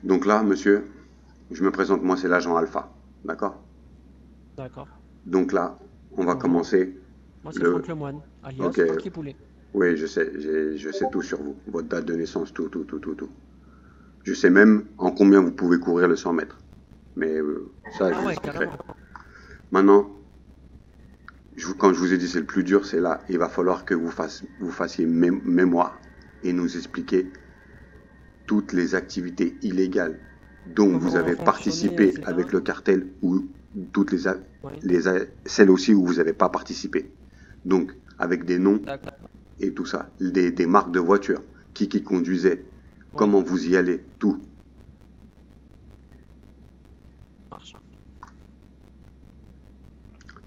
Donc là, monsieur, je me présente, moi c'est l'agent Alpha, d'accord? D'accord. Donc là, on va Bonjour. commencer Moi, c'est le... Franck Lemoine, Ok, alias Francky Poulet. oui, je sais, je sais tout sur vous, votre date de naissance, tout, tout, tout, tout, tout. Je sais même en combien vous pouvez courir le 100 mètres. Mais ça, je Ah vous ouais, expliquerai. carrément. Maintenant, quand je vous ai dit c'est le plus dur, c'est là. Il va falloir que vous fassiez mémoire et nous expliquer toutes les activités illégales dont vous Comment avez fonctionner, participé etc. avec le cartel ou toutes Oui, celles aussi où vous n'avez pas participé. Donc, avec des noms d'accord. et tout ça, des marques de voitures, qui conduisait, Oui, comment vous y allez, tout. marche.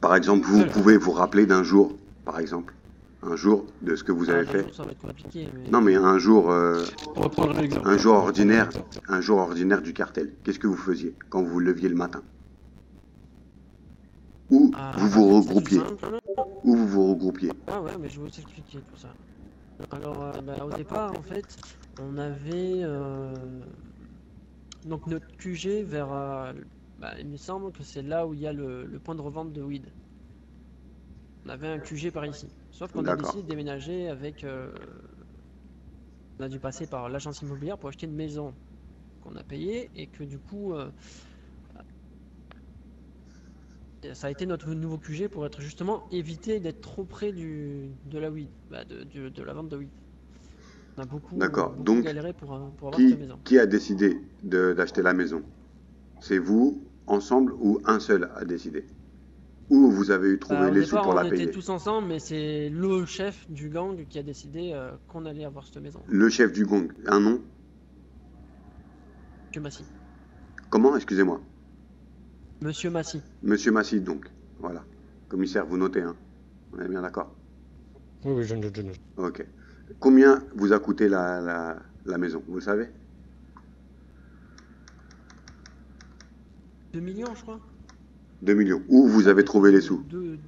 Par exemple, vous pouvez vous rappeler d'un jour, par exemple, un jour de ce que vous avez Alors, d'un fait. jour, ça va être compliqué, Non, mais On va prendre un exemple. un jour On va prendre un ordinaire, exemple. un jour ordinaire du cartel. Qu'est-ce que vous faisiez quand vous vous leviez le matin? Où vous En vous fait, c'est tout regroupiez? simple. Où vous vous regroupiez? Ah ouais, mais je vais vous expliquer tout ça. Alors, au départ, en fait, on avait donc notre QG vers... il me semble que c'est là où il y a le point de revente de weed. On avait un QG par ici. Sauf qu'on a D'accord. décidé de déménager avec... on a dû passer par l'agence immobilière pour acheter une maison qu'on a payée et que du coup... ça a été notre nouveau QG pour être justement éviter d'être trop près de la weed, de la vente de weed. On a D'accord. beaucoup Donc, galéré pour avoir cette maison. qui a décidé d'acheter la maison? C'est vous, ensemble, ou un seul a décidé? Ou vous avez eu trouvé Au les sous départ, pour on la était payer? tous ensemble, mais c'est le chef du gang qui a décidé qu'on allait avoir cette maison. Le chef du gang, un nom? Monsieur Massy. Comment? Excusez-moi. Monsieur Massy. Monsieur Massy, donc. Voilà. Commissaire, vous notez, hein? On est bien d'accord? Oui, oui, je note. Ok. Combien vous a coûté la maison? Vous le savez? 2 millions, je crois. 2 millions. Où vous Ouais, avez peut-être trouvé les sous? 2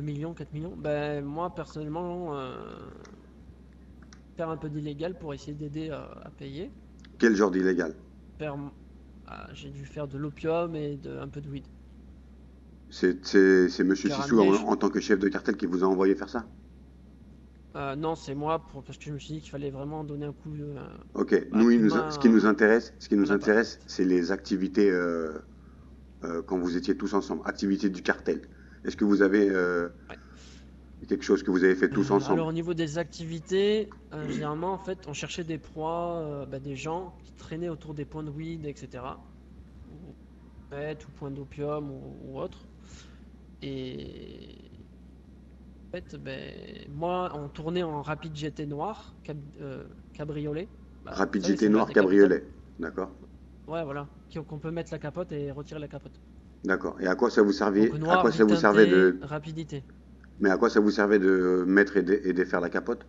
millions, 4 millions. Ben, moi, personnellement, faire un peu d'illégal pour essayer d'aider à payer. Quel genre d'illégal? Faire, j'ai dû faire de l'opium et un peu de weed. C'est Monsieur J'ai Sissou ramené, en tant que chef de cartel qui vous a envoyé faire ça? non, c'est moi parce que je me suis dit qu'il fallait vraiment donner un coup, Ok. un coup de Ce qui nous main intéresse, à la patte. c'est les activités quand vous étiez tous ensemble. Activités du cartel. Est-ce que vous avez Ouais. quelque chose que vous avez fait tous ensemble? Alors au niveau des activités, généralement en fait on cherchait des proies, des gens qui traînaient autour des points de weed, etc. Ou ou points d'opium ou autre. Et en fait, moi on tournait en rapide GT noir, cabriolet. Vous Rapide savez GT c'est vert noir décapotable. cabriolet. D'accord. Ouais voilà, qu'on peut mettre la capote et retirer la capote. D'accord. Et à quoi ça vous Donc servait? À noir, quoi ça vite vous servait teinté, de rapidité. Mais à quoi ça vous servait de mettre et défaire la capote?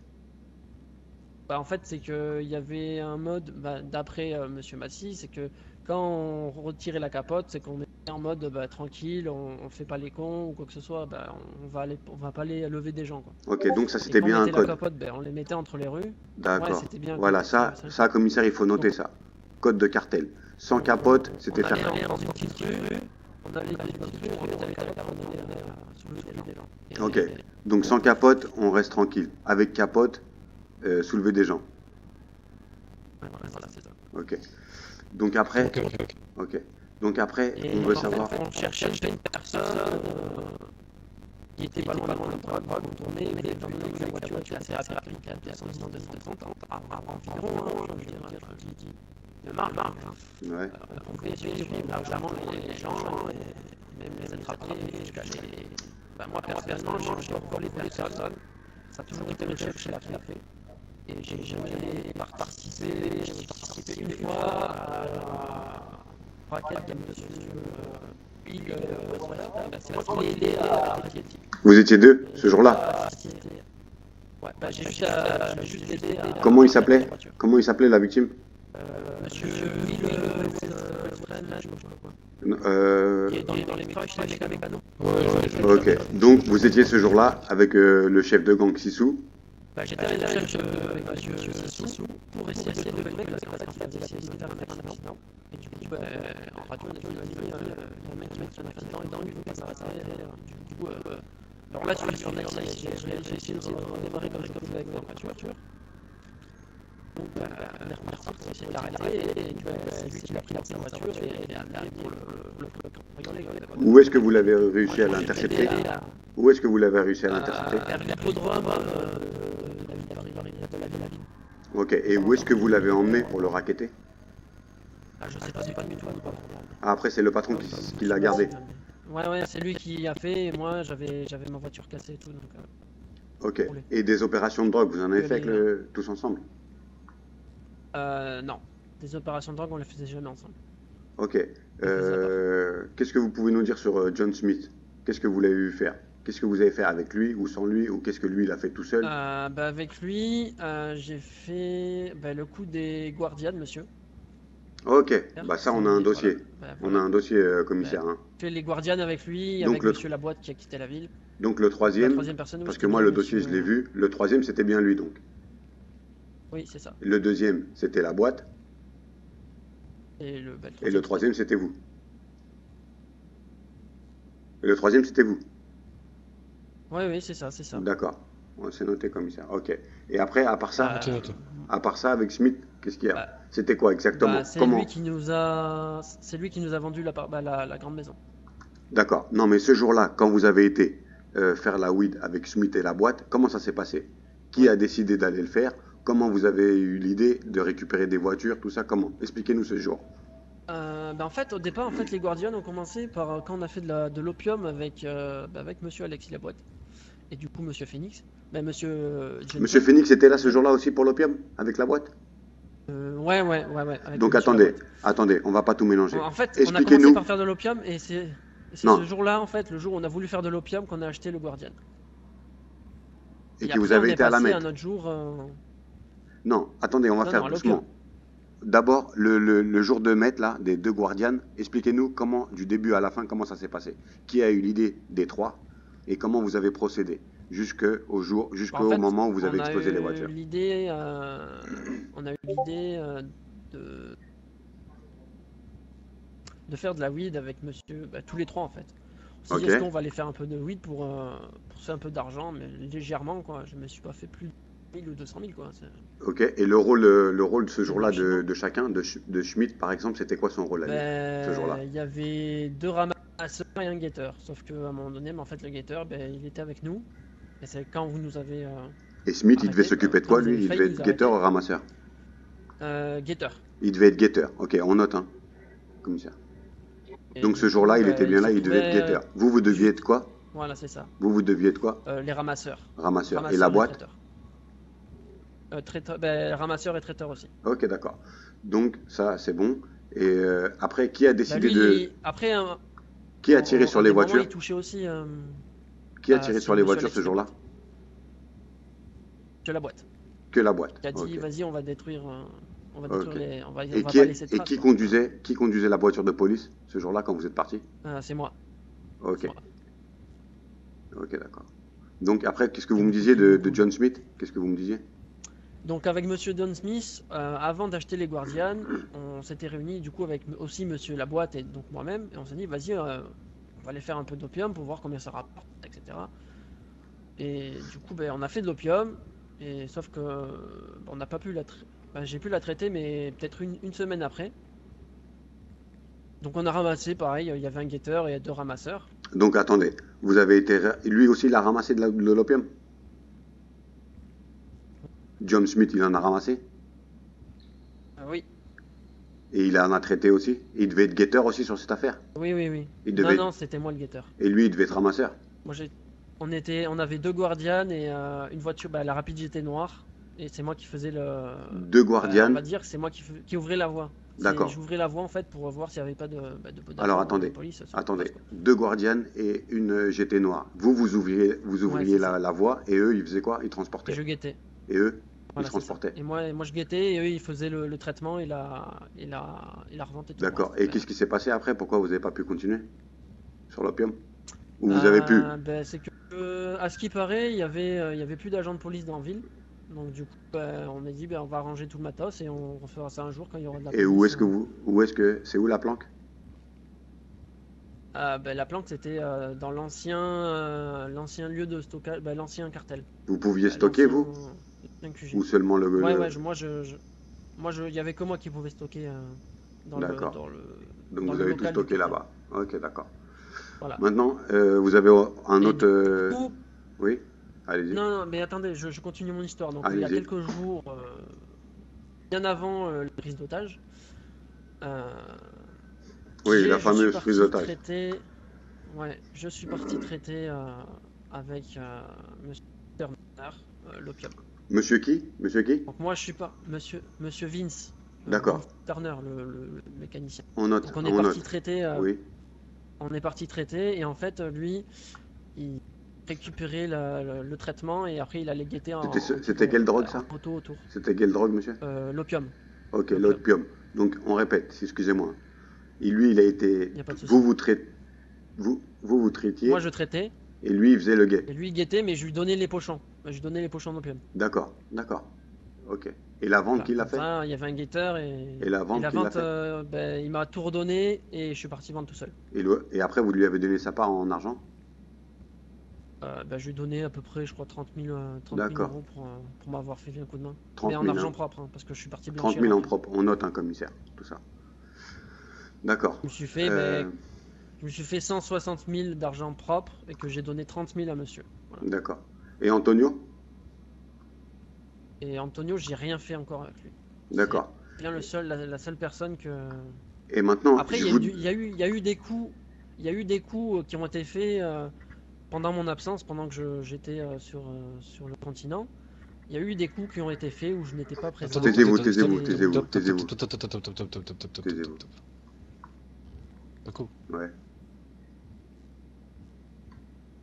En fait, c'est qu'il y avait un mode, d'après Monsieur Massy, c'est que quand on retirait la capote, c'est qu'on était en mode tranquille, on fait pas les cons ou quoi que ce soit, on va pas aller lever des gens, quoi. Ok, donc ça Et c'était quand on bien un mettait la code. capote, on les mettait entre les rues. Ouais, D'accord. c'était bien un code. Voilà, Ça, c'est un ça, code. commissaire, il faut Donc noter ça. Code de cartel. Sans capote, c'était on faire allait quoi? dans une petite rue, on allait dans une petite rue, on mettait la capote, on allait soulever des gens. Ok. Donc sans capote, on reste tranquille. Avec capote, soulever des gens. Voilà, c'est ça. Ok. Donc après, Ok. ok. Donc après, Et on veut en savoir. fait, on cherchait une personne qui était pas loin de la droite, on tournait, mais étant donné que la voiture était assez rapide, qui a 210, 230 environ, je veux dire, de marge, Ouais. on pouvait suivre largement les gens et même les attraper jusqu'à les... moi, personnellement, je dois pour les personnes, ça a toujours été recherché la clé. Et j'ai jamais participé, j'ai participé une fois à la braquette de monsieur Big, c'est moi qui l'ai aidé à braqueter. Vous étiez deux ce jour-là? Ouais, j'ai juste aidé à Comment il braquer la s'appelait? voiture. Comment il s'appelait la victime? Monsieur Will, là, je sais pas quoi. Euh, Il est dans les métros, je sais avec Bano. ok, donc vous étiez ce jour-là avec le chef de gang Sissou. Bah, j'étais à la recherche avec monsieur Sissou pour essayer de trouver le mec parce qu'en fait, il essayé de faire un accident. Et du coup, en radio, on a dit, il y a un mec qui a fait un accident et dans lui, il faut pas s'arrêter. Du coup, alors là, sur l'accident, j'ai essayé de redémarrer comme ça avec la voiture. Donc, on est reparti, c'est arrêté et c'est lui qui l'a pris dans sa voiture et il est allé pour le cambrioler. Où est-ce que vous l'avez réussi à l'intercepter? Où est-ce que vous l'avez réussi à l'intercepter? Vers l'hippodrome de la ville. Ok, et où est-ce que vous l'avez emmené pour le racketter? Je sais pas du tout. Ah, après, c'est le patron qui l'a gardé. Ouais, c'est lui qui a fait et moi j'avais ma voiture cassée et tout. Donc, ok, et des opérations de drogue, vous en avez fait tous ensemble? Non, des opérations de drogue, on les faisait jamais ensemble. Ok, qu'est-ce que vous pouvez nous dire sur John Smith? Qu'est-ce que vous l'avez vu faire? Qu'est-ce que vous avez fait avec lui ou sans lui? Ou qu'est-ce que lui, il a fait tout seul? Avec lui, j'ai fait le coup des Guardians, monsieur. Ok, bah ça, on a un dossier. Voilà. On a un dossier, commissaire. Hein. J'ai fait les Guardians avec lui, Donc avec monsieur Laboite qui a quitté la ville. Donc le troisième, personne, parce que moi, le dossier, je l'ai vu. Le troisième, c'était bien lui, donc. Oui, c'est ça. Le deuxième, c'était la boîte. Et le troisième, c'était vous. Et le troisième, c'était vous. Oui, c'est ça. D'accord. C'est noté, commissaire. Ok. Et après, à part ça, avec Smith, qu'est-ce qu'il y a? C'était quoi exactement? C'est lui qui nous a vendu la grande maison. D'accord. Non, mais ce jour-là, quand vous avez été faire la weed avec Smith et la boîte, comment ça s'est passé? Qui a décidé d'aller le faire? Comment vous avez eu l'idée de récupérer des voitures, tout ça? Comment? Expliquez-nous ce jour. En fait, au départ, les Guardians ont commencé par quand on a fait de l'opium avec monsieur Alexis Laboite. Et du coup, monsieur Phoenix. Monsieur Phoenix était là ce jour-là aussi pour l'opium, avec la boîte? Ouais. Donc attendez, on va pas tout mélanger. En fait, on a commencé par faire de l'opium et c'est ce jour-là, en fait, le jour où on a voulu faire de l'opium, qu'on a acheté le Guardian. Et que vous avez été à la Mecque. Un autre jour. Non, attendez, on va faire doucement. D'abord, le jour de Met, là, des deux Guardians, expliquez-nous comment, du début à la fin, comment ça s'est passé. Qui a eu l'idée des trois et comment vous avez procédé jusqu'au moment où vous avez explosé les voitures. On a eu l'idée de faire de la weed avec monsieur, tous les trois en fait. On s'est dit, est-ce qu'on va aller faire un peu de weed pour faire un peu d'argent, mais légèrement quoi. Je me suis pas fait plus de 1000 ou 200 000 quoi. Ok, et le rôle de ce jour-là de chacun, de Schmitt par exemple, c'était quoi son rôle ce jour-là? Il y avait 2 ramasseurs et un guetteur, sauf qu'à un moment donné, en fait, le guetteur, il était avec nous. Et c'est quand vous nous avez. Et Smith, il devait s'occuper de quoi lui? Il devait être guetteur ou ramasseur? Guetteur. Il devait être guetteur. Ok, on note, hein, commissaire. Donc ce jour-là, il était bien là, il devait être guetteur. Vous deviez être quoi? Voilà, c'est ça. Vous deviez être quoi? Les ramasseurs. Ramasseurs. Et la boîte? Ramasseur et traiteur aussi. Ok, d'accord. Donc ça, c'est bon. Et après, qui a décidé Qui a tiré sur les voitures? Il touchait aussi. Qui a tiré sur les voitures ce jour-là? Que la boîte. Que la boîte. Qui a dit, vas-y, on va détruire. On va et pas laisser de traces, qui conduisait la voiture de police ce jour-là quand vous êtes parti? C'est moi. Ok. Ok, d'accord. Donc après, qu'est-ce que vous me disiez de John Smith? Qu'est-ce que vous me disiez? Donc avec monsieur John Smith, avant d'acheter les Guardians, on s'était réunis du coup avec aussi monsieur Laboite et donc moi-même, et on s'est dit, vas-y, on va aller faire un peu d'opium pour voir combien ça rapporte, etc. Et du coup, on a fait de l'opium, et sauf que on n'a pas pu j'ai pu la traiter, mais peut-être une semaine après. Donc on a ramassé, pareil, il y avait un guetteur et 2 ramasseurs. Donc attendez, vous avez été... Lui aussi, il a ramassé de l'opium? John Smith, il en a ramassé? Oui. Et il en a traité aussi? Il devait être guetteur aussi sur cette affaire? Oui. Non, c'était moi le guetteur. Et lui, il devait être ramasseur? Moi, on avait 2 Guardians et une voiture, la rapidité noire. Et c'est moi qui faisais le... 2 Guardians? On va dire que c'est moi qui ouvrais la voie. D'accord. J'ouvrais la voie en fait pour voir s'il n'y avait pas de Alors attendez, police, 2 Guardians et une GT noire. Vous ouvriez la voie et eux, ils faisaient quoi? Ils transportaient? Et je guettais. Et eux? Voilà, c'est ça. transportaient. Et moi, je guettais et eux, ils faisaient le traitement et la revente et tout le D'accord. reste. Et qu'est-ce qui s'est passé après? Pourquoi vous n'avez pas pu continuer sur l'opium? Ou vous avez pu? Ben, c'est que, à ce qui paraît, il y avait plus d'agents de police dans la ville. Donc du coup, ben, on a dit, ben, on va ranger tout le matos et on refera ça un jour quand il y aura de la Et où police. est-ce que c'est où la planque? Ben, la planque, c'était dans l'ancien lieu de stockage, ben, l'ancien cartel. Vous pouviez stocker, L'ancien vous? QG. Ou seulement Ouais, le... ouais, il y avait que moi qui pouvais stocker dans le, D'accord. dans le, Donc dans vous le avez tout local du stocké cartel. là-bas. Ok, d'accord. Voilà. Maintenant, vous avez un Et autre... du coup, Oui, allez-y. non, mais attendez, je continue mon histoire. Donc il y a Allez-y. quelques jours, bien avant la prise d'otage, euh, Oui, la je suis fameuse prise parti d'otage. traiter, ouais, je suis parti traiter avec Monsieur Turner l'opium. Monsieur qui? Monsieur qui? Donc moi je suis pas Monsieur Vince, D'accord. Vince Turner, le mécanicien. On note, Donc on est on parti note. traiter, Oui. et en fait lui il récupérait le traitement et après il allait guetter C'était quelle drogue, en ça? moto autour. C'était quelle drogue, monsieur? L'opium. Ok, L'opium. l'opium. Donc, on répète, excusez-moi. Et lui, il a été... Il n'y a pas de souci. Vous traitiez, Moi je traitais et lui, il faisait le guet. et lui il guettait, mais je lui donnais les pochons. Je lui donnais les pochons d'opium. D'accord, d'accord. Ok. Et la vente Voilà. qu'il a Comme fait? ça, il y avait un guetteur et Et la vente qu'il a fait? ben, il m'a tout redonné et je suis parti vendre tout seul. Et après, vous lui avez donné sa part en argent? Ben, je lui ai donné à peu près, je crois, 30 000 D'accord. euros pour m'avoir fait un coup de main. 30 Mais en 000, argent hein. propre, hein, parce que je suis parti 30 blanchir 000 en après. propre. On note un commissaire, tout ça. D'accord. Je me suis fait, ben, je me suis fait 160 000 d'argent propre et que j'ai donné 30 000 à monsieur. Voilà. D'accord. Et Antonio? Et Antonio, j'ai rien fait encore avec lui. D'accord. C'est bien la seule personne que. Et maintenant, Après, je il vous... y a eu des coups, qui ont été faits pendant mon absence, pendant que j'étais sur le continent. Il y a eu des coups qui ont été faits où je n'étais pas présent. Taisez-vous. D'accord. Ouais.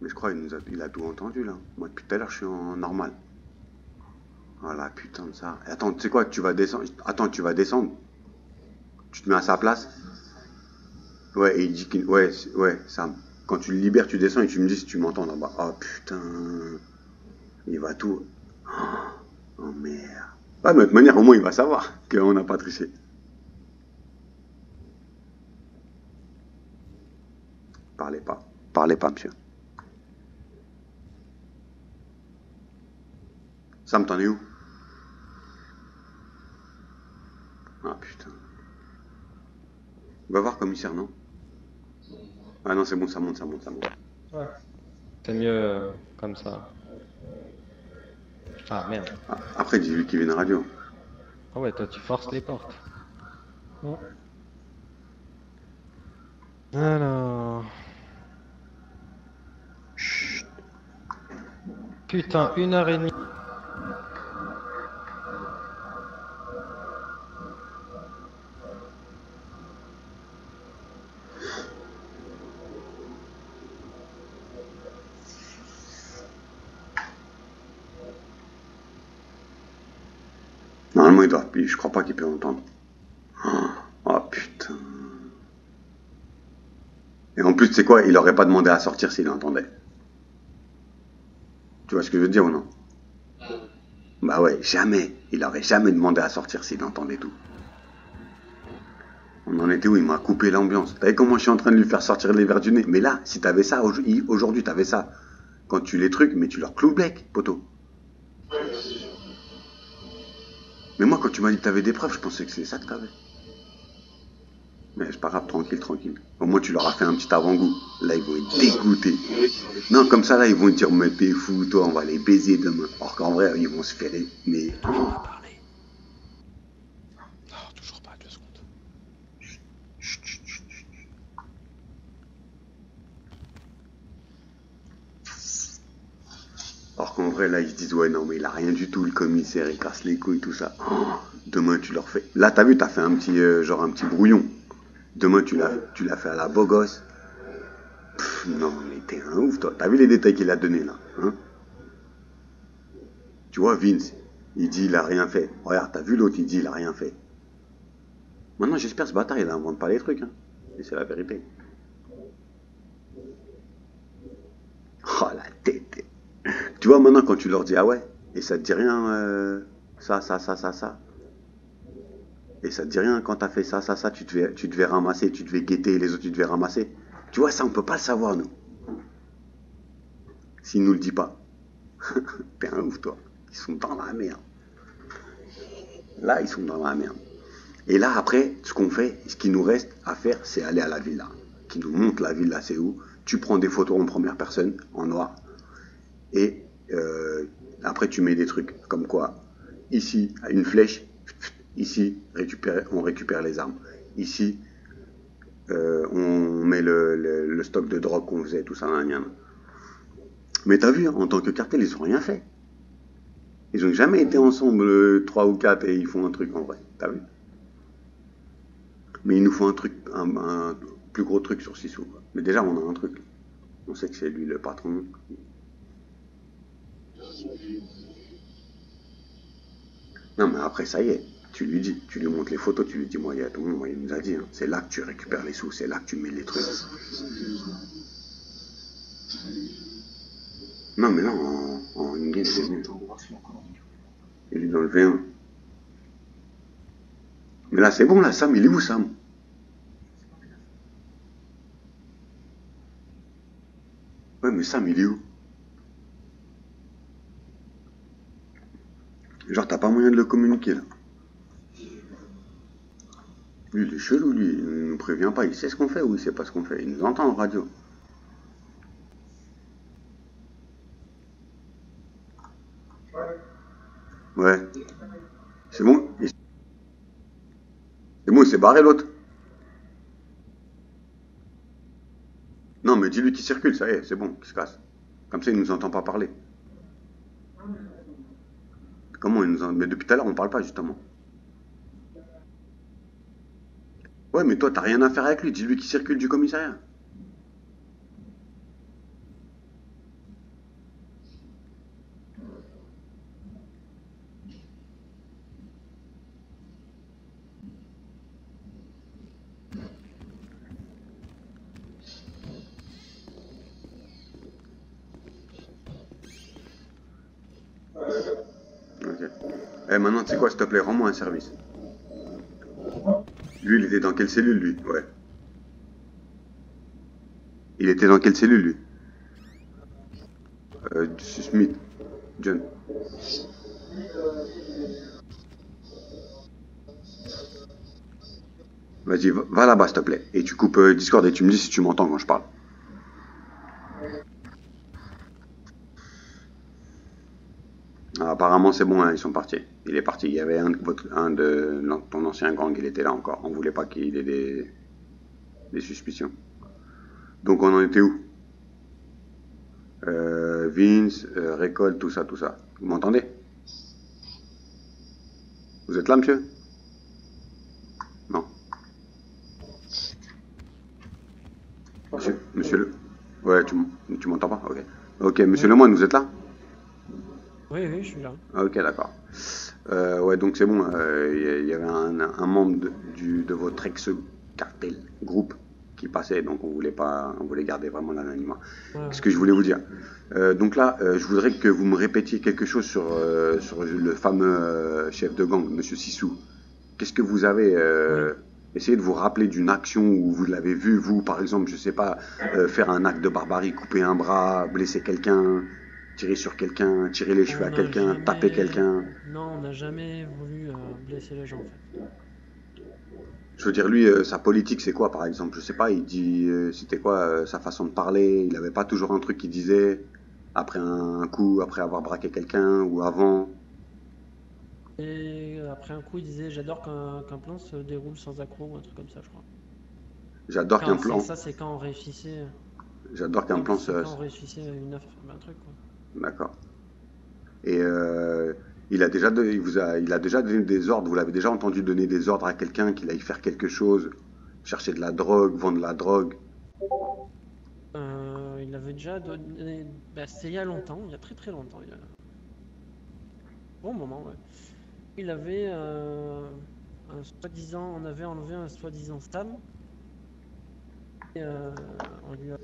Mais je crois il a tout entendu, là. Moi, depuis tout à l'heure, je suis en normal. Voilà, putain de ça. Et attends, tu sais quoi, tu vas descendre. Attends, tu vas descendre. Tu te mets à sa place. Ouais, et il dit qu'il... Ouais, ça... Quand tu le libères, tu descends et tu me dis si tu m'entends là-bas. Oh, putain. Il va tout... Oh, merde. Ah, mais de toute manière, au moins, il va savoir qu'on n'a pas triché. Parlez pas, monsieur. Sam, t'en es où? Ah, putain. Va voir commissaire, non? Ah non, c'est bon, ça monte. Ouais. C'est mieux comme ça. Ah merde. Ah, après, dis-lui qu'il vienne à radio. Ah ouais, toi tu forces les portes. Ouais. Alors. Chut. Putain, 1h30. Normalement, il doit... Je crois pas qu'il peut entendre. Oh, putain. Et en plus, tu sais quoi, il aurait pas demandé à sortir s'il entendait. Tu vois ce que je veux dire ou non? Bah ouais, jamais. Il aurait jamais demandé à sortir s'il entendait tout. On en était où? Il m'a coupé l'ambiance. T'as vu comment je suis en train de lui faire sortir les verres du nez? Mais là, si t'avais ça, aujourd'hui t'avais ça. Quand tu les trucs, mais tu leur cloues le bec, poteau. Mais moi, quand tu m'as dit que t'avais des preuves, je pensais que c'est ça que t'avais. Mais c'est pas grave, tranquille. Au moins, tu leur as fait un petit avant-goût. Là, ils vont être dégoûtés. Non, comme ça, là, ils vont te dire, mais t'es fou, toi, on va les baiser demain. Alors qu'en vrai, ils vont se faire... Mais... On va parler. Non, toujours pas, 2 secondes. Chut. Alors qu'en vrai, là, ils se disent, ouais, non, mais il a rien du tout, le commissaire, il casse les couilles, tout ça. Oh, demain, tu leur fais... Là, t'as vu, t'as fait un petit, genre un petit brouillon. Demain, tu l'as fait à la beau gosse. Pff, non, mais t'es un ouf, toi. T'as vu les détails qu'il a donnés, là, hein? Tu vois, Vince, Il dit il a rien fait. Regarde, t'as vu l'autre, il dit il a rien fait. Maintenant, j'espère ce bâtard, il invente pas les trucs. Hein. Et c'est la vérité. Oh la tête. Tu vois, maintenant, quand tu leur dis ah ouais, et ça te dit rien, ça. Et ça te dit rien quand t'as fait ça, tu devais ramasser, tu devais guetter, les autres, tu devais ramasser. Tu vois, ça, on peut pas le savoir, nous. S'il nous le dit pas. T'es un ouf, toi. Ils sont dans la merde. Là, ils sont dans la merde. Et là, après, ce qu'on fait, ce qui nous reste à faire, c'est aller à la villa. Qui nous montre la villa, c'est où. Tu prends des photos en première personne, en noir. Et après, tu mets des trucs. Comme quoi, ici, une flèche. Ici, on récupère les armes. Ici, on met le stock de drogue qu'on faisait, tout ça. Mais t'as vu, hein, en tant que cartel, ils ont rien fait. Ils ont jamais été ensemble, 3 ou 4, et ils font un truc en vrai. T'as vu? Mais il nous faut un truc, un plus gros truc sur Sissou. Quoi. Mais déjà, on a un truc. On sait que c'est lui le patron. Non, mais après, ça y est. Tu lui dis, tu lui montres les photos, tu lui dis, moi, il y a tout le monde, il nous a dit, hein, c'est là que tu récupères les sous, c'est là que tu mets les trucs. Non, mais là, en une game, c'est mieux. Il est dans le V1. Mais là, c'est bon, là, Sam, il est où, Sam? Ouais, mais Sam, il est où? Genre, t'as pas moyen de le communiquer, là. Lui, il est chelou, lui. Il nous prévient pas. Il sait ce qu'on fait ou il sait pas ce qu'on fait. Il nous entend en radio. Ouais. C'est bon? C'est bon, il s'est barré, l'autre. Non, mais dis-lui qu'il circule, ça y est, c'est bon, qu'il se casse. Comme ça, il nous entend pas parler. Comment il nous entend? Mais depuis tout à l'heure, on parle pas, justement. Ouais, mais toi, t'as rien à faire avec lui. Dis-lui qu'il circule du commissariat. Ok. Eh, maintenant, tu sais quoi, s'il te plaît, rends-moi un service. Lui, il était dans quelle cellule, lui? Ouais. Il était dans quelle cellule, lui? Smith. John. Vas-y, va là-bas, s'il te plaît. Et tu coupes Discord et tu me dis si tu m'entends quand je parle. Ah, apparemment, c'est bon, hein, ils sont partis. Il est parti. Il y avait un de ton ancien gang, il était là encore. On voulait pas qu'il ait des suspicions. Donc, on en était où? Vince, récolte, tout ça, tout ça. Vous m'entendez? Vous êtes là, monsieur? Non. Monsieur Le... Ouais, tu m'entends pas? Ok. Ok, monsieur Oui, Lemoine, vous êtes là? oui, je suis là. Ah, ok, d'accord. Ouais, donc c'est bon. Il y avait un membre de votre ex-cartel, groupe, qui passait, donc on voulait garder vraiment l'anonymat. Ouais, Qu'est-ce que je voulais vous dire? Donc là, je voudrais que vous me répétiez quelque chose sur le fameux chef de gang, Monsieur Sissou. Qu'est-ce que vous avez oui. essayé de vous rappeler d'une action où vous l'avez vu, vous, par exemple, je sais pas, faire un acte de barbarie, couper un bras, blesser quelqu'un, tirer sur quelqu'un, tirer les cheveux On à n'a quelqu'un, taper jamais... quelqu'un. Non, on n'a jamais voulu blesser les gens, en fait. Je veux dire, lui, sa politique, c'est quoi, par exemple? Je sais pas, il dit, c'était quoi sa façon de parler? Il avait pas toujours un truc qu'il disait après un coup, après avoir braqué quelqu'un ou avant. Et après un coup, il disait, j'adore qu'un plan se déroule sans accroc ou un truc comme ça, je crois. J'adore qu'un Quand c'est plan, ça, c'est quand on réussissait... j'adore qu'un plan C'est se... quand on réussissait un truc, quoi. D'accord. Et il a déjà donné des ordres. Vous l'avez déjà entendu donner des ordres à quelqu'un qu'il aille faire quelque chose, chercher de la drogue, vendre de la drogue. Il avait déjà donné... Bah, c'était il y a longtemps, il y a très très longtemps. bon moment, ouais. Il avait un soi-disant, on avait enlevé un soi-disant Sam. Et on lui a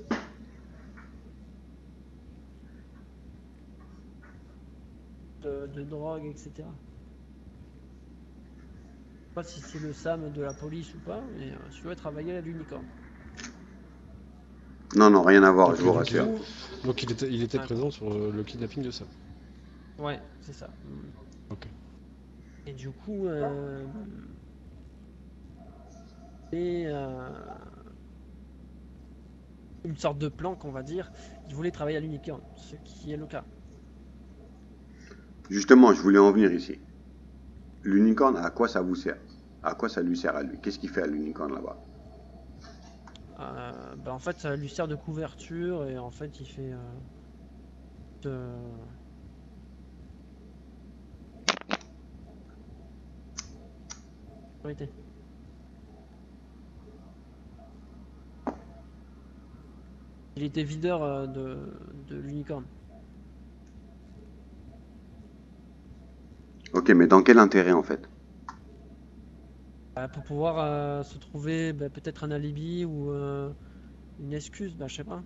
de drogue, etc. Je sais pas si c'est le Sam de la police ou pas, mais celui-là travaillait à l'Unicorn. Non, non, rien à voir, Donc, je vous rassure. Donc il était présent sur le kidnapping de Sam. Ouais, c'est ça. Ok. Et du coup, et une sorte de plan qu'on va dire, il voulait travailler à l'Unicorn, ce qui est le cas. Justement, je voulais en venir ici. L'unicorn, à quoi ça vous sert? À quoi ça lui sert à lui? Qu'est-ce qu'il fait à l'unicorn là-bas? En fait, ça lui sert de couverture et en fait, il fait sécurité. Il était videur de l'Unicorn. Ok, mais dans quel intérêt en fait? Pour pouvoir se trouver peut-être un alibi ou une excuse, je sais pas.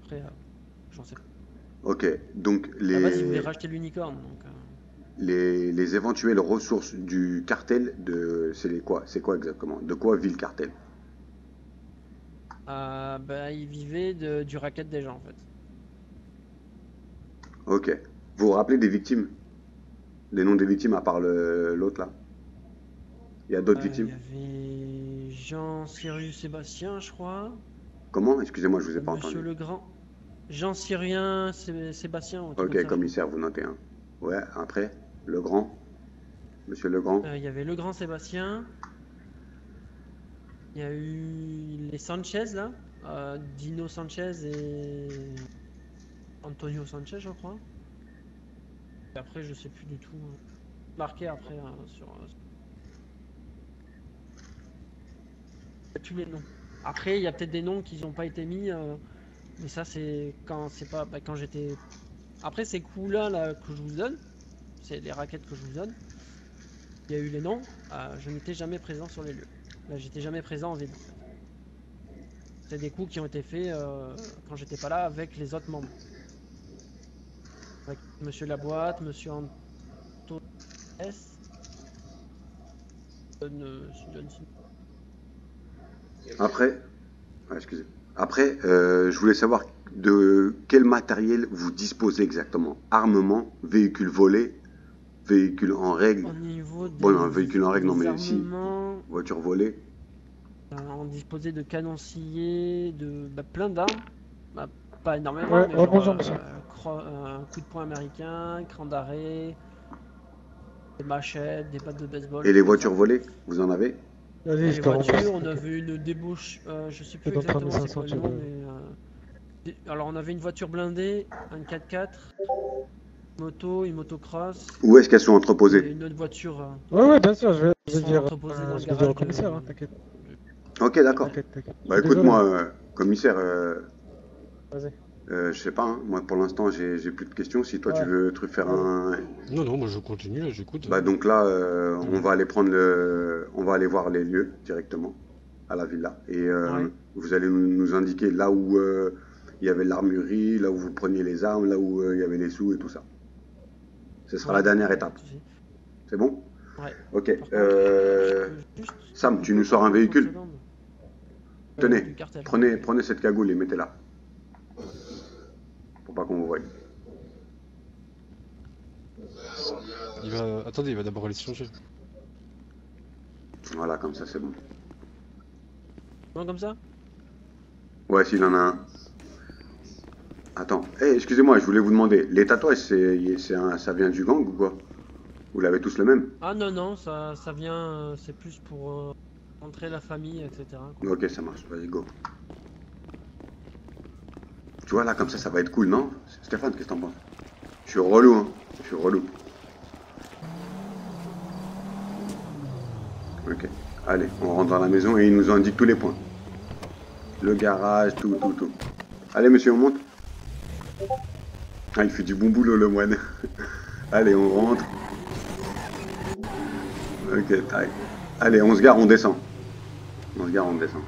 Après, j'en sais pas. Ok, donc À la base, il voulait racheter l'Unicorn. Donc, les éventuelles ressources du cartel, c'est quoi? C'est quoi exactement? De quoi vit le cartel? il vivait du racket des gens en fait. Ok. Vous vous rappelez des victimes? Les noms des victimes à part l'autre là? Il y a d'autres victimes? Il y avait Jean, Cyrus, Sébastien, je crois. Comment? Excusez-moi, je vous ai pas Monsieur entendu. Legrand. Jean, Cyrien, Sébastien. un truc comme Ok, ça. commissaire, vous notez un. Ouais, après, Legrand. Monsieur Legrand. Il y avait Legrand, Sébastien. Il y a eu les Sanchez là. Dino Sanchez et Antonio Sanchez, je crois. Et après, je sais plus du tout. Marqué après sur. Tous les noms. Après, il y a peut-être des noms qui n'ont pas été mis, mais ça c'est quand c'est pas quand j'étais. Après ces coups là que je vous donne, c'est les raquettes que je vous donne. Il y a eu les noms. Je n'étais jamais présent sur les lieux. Là, j'étais jamais présent en ville. C'est des coups qui ont été faits quand j'étais pas là avec les autres membres. Avec Monsieur Laboite, Monsieur Anto S. Après, excusez. Après, je voulais savoir de quel matériel vous disposez exactement. Armement, véhicule volé, véhicule en règle. Au niveau des, Bon, non, véhicule en règle, non, mais armements, si. Voiture volée. On disposait de canonciers, de plein d'armes. Pas énormément, Ouais, mais genre, bonjour, monsieur. un coup de poing américain, cran d'arrêt, des machettes, des battes de baseball. Et les tout voitures ça. volées, vous en avez? Allez, Les je te rembourse. voitures, on avait une débauche, je sais plus C'est dans exactement c'est 3500, quoi le tu nom, veux. mais alors on avait une voiture blindée, un 4x4, une motocross, Où est-ce qu'elles sont et entreposées? une autre voiture. Ouais, bien sûr, je Ils vais sont dire, entreposés dans le je vais dire garage au commissaire, de- hein, t'inquiète. Ok, d'accord. T'inquiète. Bah Désolé. écoute-moi, commissaire, Vas-y. je sais pas, hein. Moi pour l'instant j'ai plus de questions. Si toi tu Ouais. veux faire un... Non, moi je continue, là, j'écoute. Bah donc là, on va aller on va aller voir les lieux directement à la villa. Et Ouais. vous allez nous indiquer là où il y avait l'armurerie, là où vous preniez les armes, là où il y avait les sous et tout ça. Ce sera la dernière étape. C'est bon? Ouais. Ok. Par contre, je peux juste- Sam, tu nous sors un véhicule? 30 secondes. Tenez, Du cartel. prenez cette cagoule et mettez-la. Pour pas qu'on vous voie. Attendez, il va d'abord aller se changer. Voilà, comme ça c'est bon. Non, comme ça? Ouais, s'il en a un. Attends, excusez-moi, je voulais vous demander, les tatouages, ça vient du gang ou quoi? Vous l'avez tous le même? Ah non, ça vient, c'est plus pour montrer la famille, etc. quoi. Ok, ça marche, vas-y, go. Tu vois, là, comme ça va être cool, non? Stéphane, qu'est-ce que t'en penses? Je suis relou, hein. Je suis relou. Ok, allez, on rentre dans la maison et il nous indique tous les points. Le garage, tout. Allez, monsieur, on monte. Ah, il fait du bon boulot, le moine. Allez, on rentre. Ok, tac. Allez, on se gare, on descend. On se gare, on descend.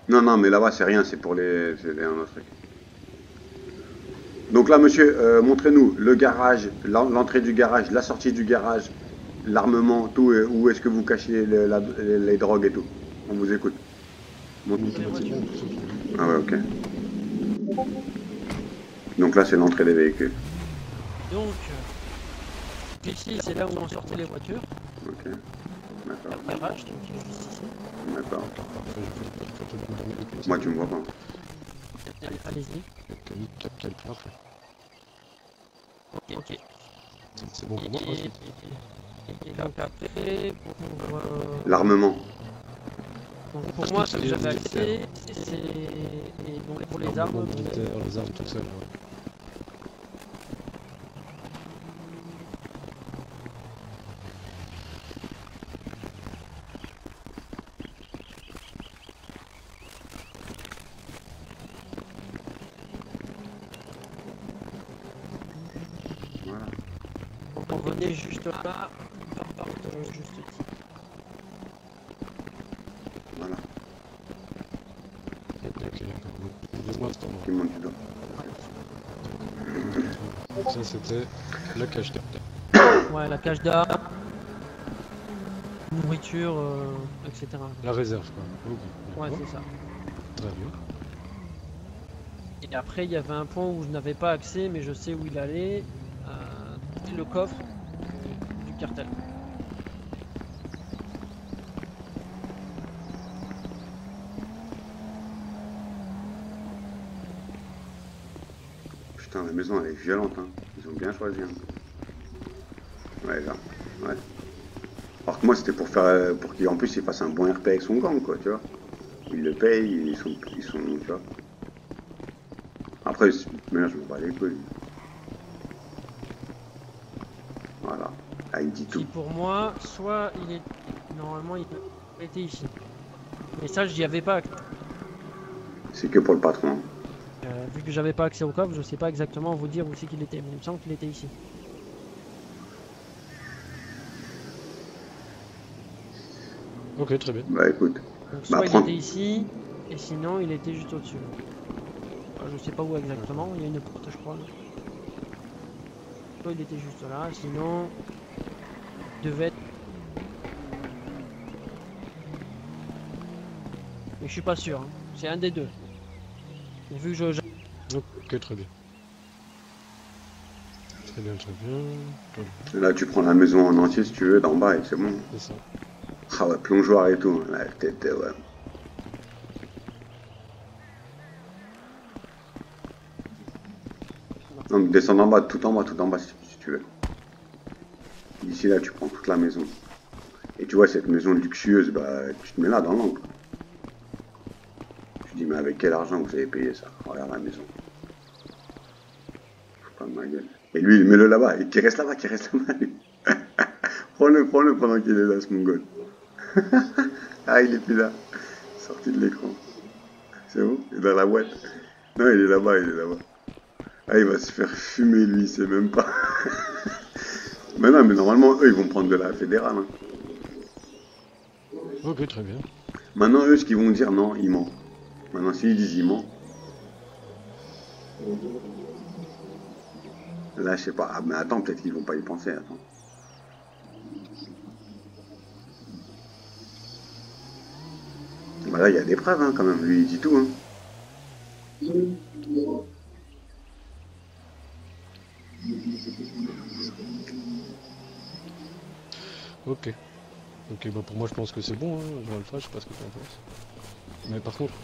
Non, non, mais là-bas, c'est rien, c'est pour les... C'est un autre truc. Donc là, monsieur, montrez-nous le garage, l'entrée du garage, la sortie du garage, l'armement, tout, où est-ce que vous cachez les drogues et tout. On vous écoute. Ah ouais, ok. Donc là, c'est l'entrée des véhicules. Donc, ici, c'est là où on sortait les voitures. Ok, d'accord. Le garage, donc il est juste ici. D'accord. Moi, tu me vois pas. Allez-y. Parfait. Ok. C'est bon pour moi. Et donc après, L'armement. donc pour moi, ce que j'avais accès, c'est donc pour les armes. Militaire, les armes tout seul. Ouais. Voilà. Donc on venait juste là, juste ici. Voilà. Ok, d'accord. Laisse-moi ce temps. Qui monte du doigt. Ça, c'était la cache d'armes. Ouais, la cage d'armes, nourriture, etc. La réserve, quoi. Ok. Ouais, D'accord. c'est ça. Très bien. Et après, il y avait un point où je n'avais pas accès, mais je sais où il allait. C'est le coffre du cartel. Putain, la maison, elle est violente, hein. Ils ont bien choisi, hein. Ouais, là. Ouais. Alors que moi, c'était pour faire, pour qu'en plus, il fasse un bon RP avec son gang, quoi, tu vois. Ils le payent, ils sont, tu vois. Après, mais là, je me bats les couilles. Voilà. Là, il dit tout. Qui pour moi, soit il est... Normalement, il était ici. Mais ça, j'y avais pas accès. C'est que pour le patron. Hein. Vu que j'avais pas accès au coffre, je sais pas exactement vous dire où c'est qu'il était. Mais il me semble qu'il était ici. Ok, très bien. Bah écoute. Donc soit Bah, il prends- était ici, et sinon il était juste au-dessus. Je sais pas où exactement, il y a une porte je crois. Soit il était juste là, sinon... il devait être... Mais je suis pas sûr, hein. C'est un des deux. Et vu que je... Ok, très bien. Très bien, très bien. Là, tu prends la maison en entier si tu veux, d'en bas, et c'est bon. C'est ça. Ah ouais, plongeoir et tout. La tête, ouais. Donc, descends en bas, tout en bas, si tu veux. D'ici là, tu prends toute la maison. Et tu vois, cette maison luxueuse, bah, tu te mets là, dans l'angle. Tu dis, mais avec quel argent vous avez payé ça? Regarde la maison. Faut pas de ma gueule. Et lui, mets-le là-bas, et qui reste là-bas, lui. Prends-le pendant qu'il est là, ce mongol. Ah, il est plus là. Sorti de l'écran. C'est bon? Il est dans la boîte. Non, il est là-bas. Ah, il va se faire fumer, lui, il sait même pas. Mais non, mais normalement, eux, ils vont prendre de la fédérale. Hein. Ok, très bien. Maintenant, eux, ce qu'ils vont dire, non, il ment. Maintenant, s'ils disent il ment. Là, je sais pas. Ah, mais attends, peut-être qu'ils vont pas y penser. Attends. Bah là, il y a des preuves, hein, quand même. Lui, il dit tout, hein. Ok. Ok, bah pour moi, je pense que c'est bon, hein. Jean-Alpha, je sais pas ce que tu en penses. Mais par contre...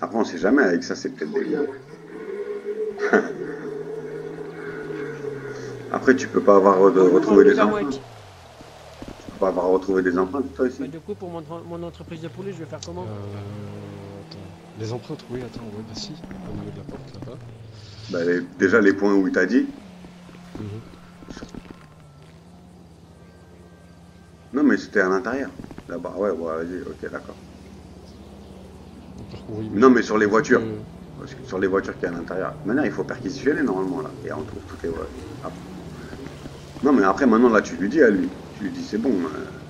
Après, on sait jamais. Avec ça, c'est peut-être des... Après, tu peux pas avoir retrouvé des empreintes. Tu peux pas avoir retrouvé des empreintes, toi, ici. Bah, du coup, pour mon entreprise de poulet, je vais faire comment? Attends. Les empreintes, oui, attends, ouais, bah si. Au niveau de la porte, là-bas. Bah, déjà, les points où il t'a dit. Non, mais c'était à l'intérieur. Là-bas, ouais, vas-y, ok, d'accord. Parcourir, Non, mais sur les faut voitures. que- Parce que sur les voitures qu'il y a à l'intérieur. Maintenant, il faut perquisitionner normalement là. Et on trouve toutes les voitures. Non, mais après, maintenant, là, tu lui dis à lui. Tu lui dis, c'est bon.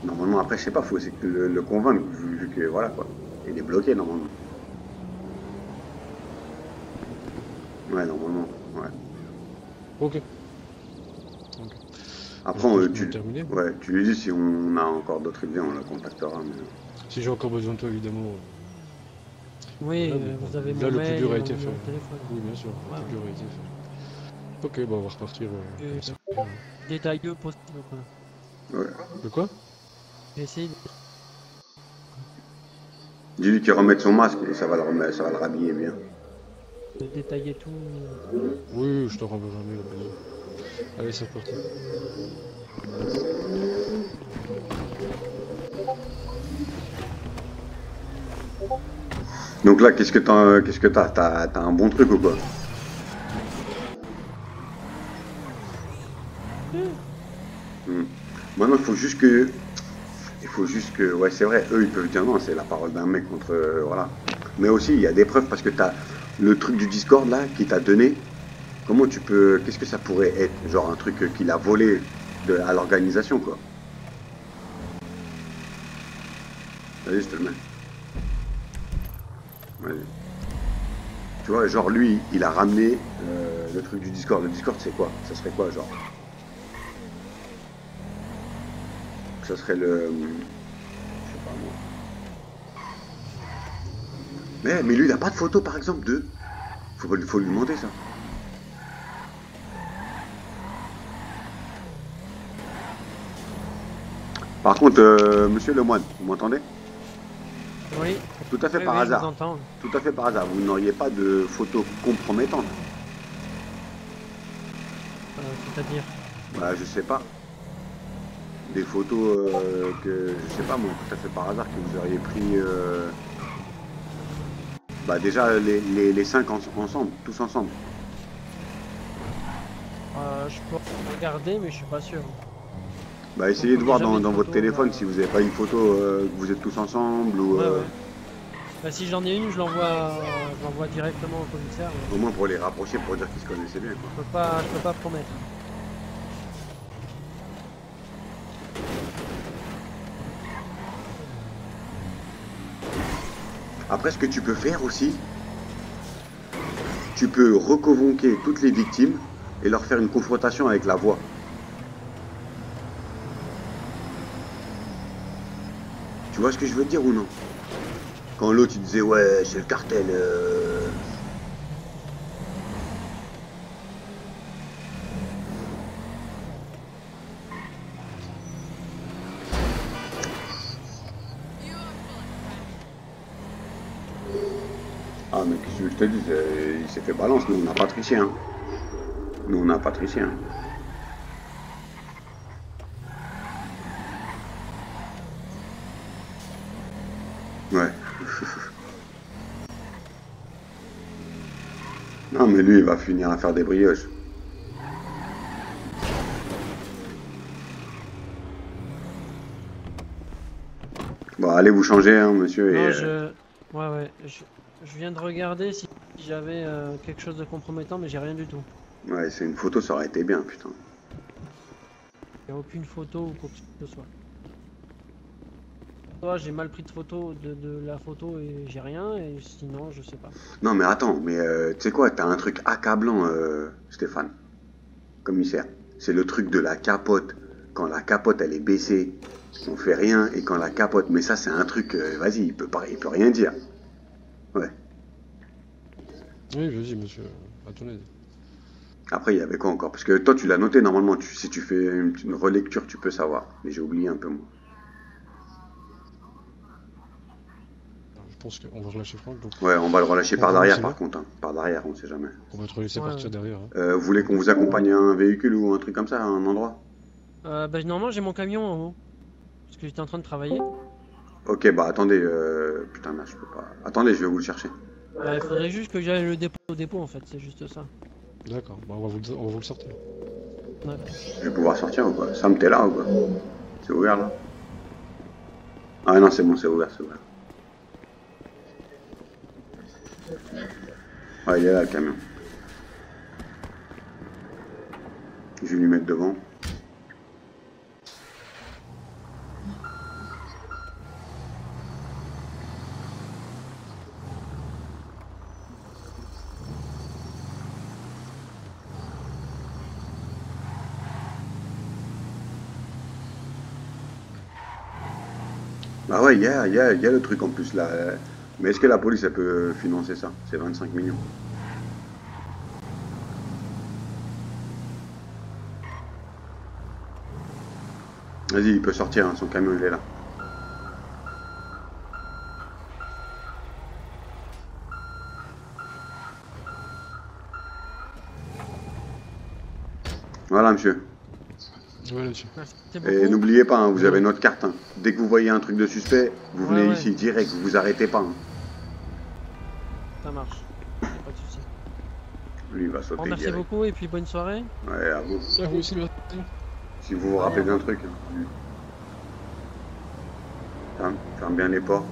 Normalement, après, je sais pas, faut essayer de le convaincre, vu que, voilà, quoi. Il est bloqué, normalement. Ouais, normalement, ouais. Ok. Après, Je pense qu'on a terminé. ouais, tu lui dis si on a encore d'autres idées, on la contactera. Mais... Si j'ai encore besoin de toi, évidemment. Oui, Voilà, mais vous avez là, mon le plus mail, dur a mon été fait. numéro de téléphone. Oui, bien sûr, Ouais, le plus dur a été fait. Ok, bah on va repartir comme ça. Détailleux possible, quoi. Ouais. De quoi? J'ai essayé de Dis-lui qu'il remette son masque et ça va le remettre, ça va le rhabiller bien. détailler tout. Oui, je te renverrai un mail. Vas-y. Allez, c'est parti. Donc là, qu'est-ce que t'as? T'as un bon truc ou quoi? Maintenant, il faut juste que, ouais, c'est vrai, eux, ils peuvent dire non, c'est la parole d'un mec contre, voilà. Mais aussi, il y a des preuves parce que t'as le truc du Discord là qui t'a donné. Comment tu peux, qu'est-ce que ça pourrait être? Genre un truc qu'il a volé à l'organisation, quoi. Vas-y, je te le mets. Vas-y. Tu vois, genre lui, il a ramené le truc du Discord. Le Discord, c'est quoi? Ça serait quoi, genre? Ça serait le... Je sais pas moi. Mais lui, il a pas de photo, par exemple, de... Faut lui demander, ça. Par contre, monsieur Lemoine, vous m'entendez? Oui. Tout à fait Oui, par oui, je hasard. vous entends. Tout à fait par hasard. Vous n'auriez pas de photos compromettantes? C'est-à-dire Bah, je sais pas. Des photos que, je sais pas moi, tout à fait par hasard, que vous auriez pris... Bah déjà, les 5 ensemble, tous ensemble. je peux regarder, mais je suis pas sûr. Bah essayez de voir Déjà, dans mes votre photos, téléphone si vous n'avez pas une photo que vous êtes tous ensemble ou... Ouais, ouais. Bah, si j'en ai une, je l'envoie directement au commissaire. Au moins pour les rapprocher, pour dire qu'ils se connaissaient bien, quoi. Je peux pas promettre. Après, ce que tu peux faire aussi, tu peux reconvoquer toutes les victimes et leur faire une confrontation avec la voix. Tu vois ce que je veux dire ou non? Quand l'autre il disait ouais c'est le cartel. Ah mais qu'est-ce que je te dis, il s'est fait balance, nous on n'a pas triché hein. Nous on n'a pas triché hein. Ouais. Non mais lui il va finir à faire des brioches. Bon allez vous changer hein monsieur. Non, Et, ouais, je viens de regarder si j'avais quelque chose de compromettant, mais j'ai rien du tout. Ouais c'est une photo, ça aurait été bien putain. Il n'y a aucune photo ou quoi que ce soit. Toi, j'ai mal pris de photo de la photo et j'ai rien, et sinon, je sais pas. Non mais attends, mais tu sais quoi, t'as un truc accablant Stéphane, commissaire. C'est le truc de la capote. Quand la capote elle est baissée, on fait rien, et quand la capote, mais ça c'est un truc, vas-y, il peut rien dire. Ouais. Oui, vas-y, monsieur, à ton aise. Après il y avait quoi encore? Parce que toi tu l'as noté normalement, si tu fais une relecture tu peux savoir. Mais j'ai oublié un peu moi. Je pense qu'on va relâcher Franck, donc Ouais, on va le relâcher On par va derrière laisser par là. contre. Hein. Par derrière, on sait jamais. on va te laisser Ouais, partir ouais. derrière. Hein. Vous voulez qu'on vous accompagne à un véhicule ou un truc comme ça, à un endroit? Bah, normalement, j'ai mon camion en haut. Parce que j'étais en train de travailler. Ok, bah attendez, putain là je peux pas. Attendez, je vais vous le chercher. Il faudrait juste que j'aille au dépôt en fait, c'est juste ça. D'accord, bah, on va vous le sortir. Ouais. Je vais pouvoir sortir ou quoi? Sam, t'es là ou quoi? C'est ouvert là? Ah non, c'est bon, c'est ouvert, c'est ouvert. Ah, il est là le camion. Je vais lui mettre devant. Ah ouais, il y a le truc en plus là. Mais est-ce que la police elle peut financer ça? C'est 25 millions. Vas-y, il peut sortir, hein, son camion il est là. Voilà, monsieur. Ouais, là-dessus. Merci Et beaucoup. n'oubliez pas, hein, vous avez notre carte. Hein. Dès que vous voyez un truc de suspect, vous venez Ouais. ici direct, vous vous arrêtez pas. Hein. Ça marche. Y a pas de souci. Lui, il va sauter Bon, merci direct. beaucoup et puis bonne soirée. Ouais, à vous. Ah, vous aussi, merci. Si vous vous rappelez d'un truc, hein. Ferme bien les portes.